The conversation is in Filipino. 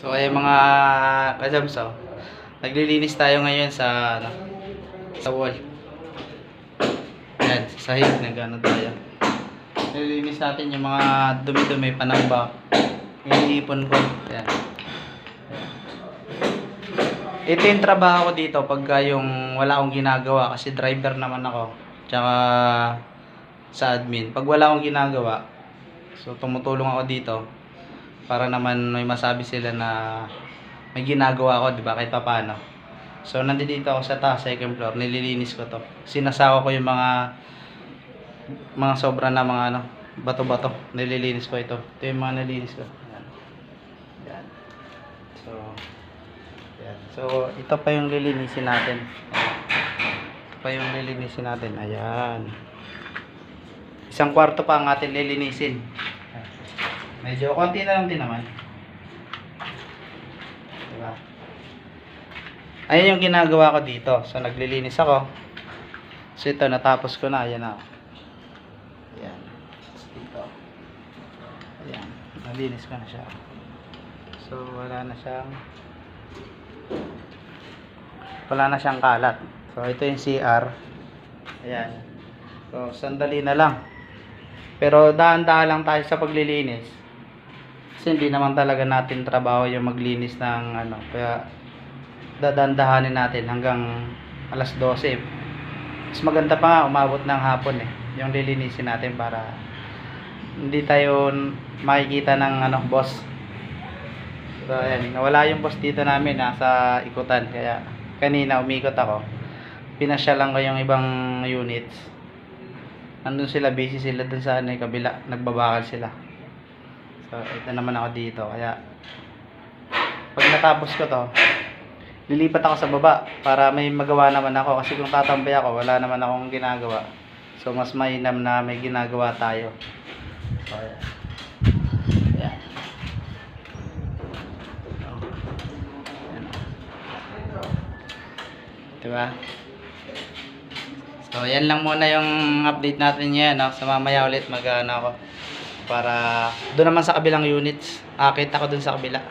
So ay mga kajamso, naglilinis tayo ngayon sa sa wall. Yan, sa sahig nagano tayo. Nililinis natin yung mga dumi-dumi panamba. Iniipon ko. Yan. Ito yung trabaho ko dito pagka yung wala akong ginagawa kasi driver naman ako. Tsaka sa admin. Pag wala akong ginagawa, so tumutulong ako dito para naman may masabi sila na may ginagawa ako, 'di ba? Kahit papaano. So nandito ako sa taas, second floor, nililinis ko 'to. Sinasawa ko yung mga sobra na mga bato-bato. Nililinis ko ito. Ito yung mga nililinis ko. Yan. Yan. So ito pa yung lilinisin natin. Ito pa yung lilinisin natin. Ayan. Isang kwarto pa ang atin lilinisin. Medyo konti na lang din naman. Diba? Ayan yung ginagawa ko dito. So naglilinis ako. So ito natapos ko na. Ayan na. Ayan. Dito. Ayan. Nalinis ko na siya. So wala na siyang kalat. So ito yung CR. Ayan. So sandali na lang. Pero dahan-dahan lang tayo sa paglilinis. Kasi hindi naman talaga natin trabaho yung maglinis ng kaya dadandahanin natin hanggang alas 12. Mas maganda pa nga umabot ng hapon yung lilinisin natin para hindi tayo makikita ng boss. So ayan, nawala yung boss dito namin nasa ikutan, kaya kanina umikot ako. Pinasya lang ko yung ibang units. Nandun sila, busy sila dun sa kabila, nagbabakal sila. So ito naman ako dito, kaya pag natapos ko to, lilipat ako sa baba para may magawa naman ako, kasi kung tatambay ako wala naman akong ginagawa. So mas mainam na may ginagawa tayo. So ayan. Ayan. Diba? So yan lang muna yung update natin ngayon, no? So mamaya ulit ako para doon naman sa kabilang units. Akit ako doon sa kabila.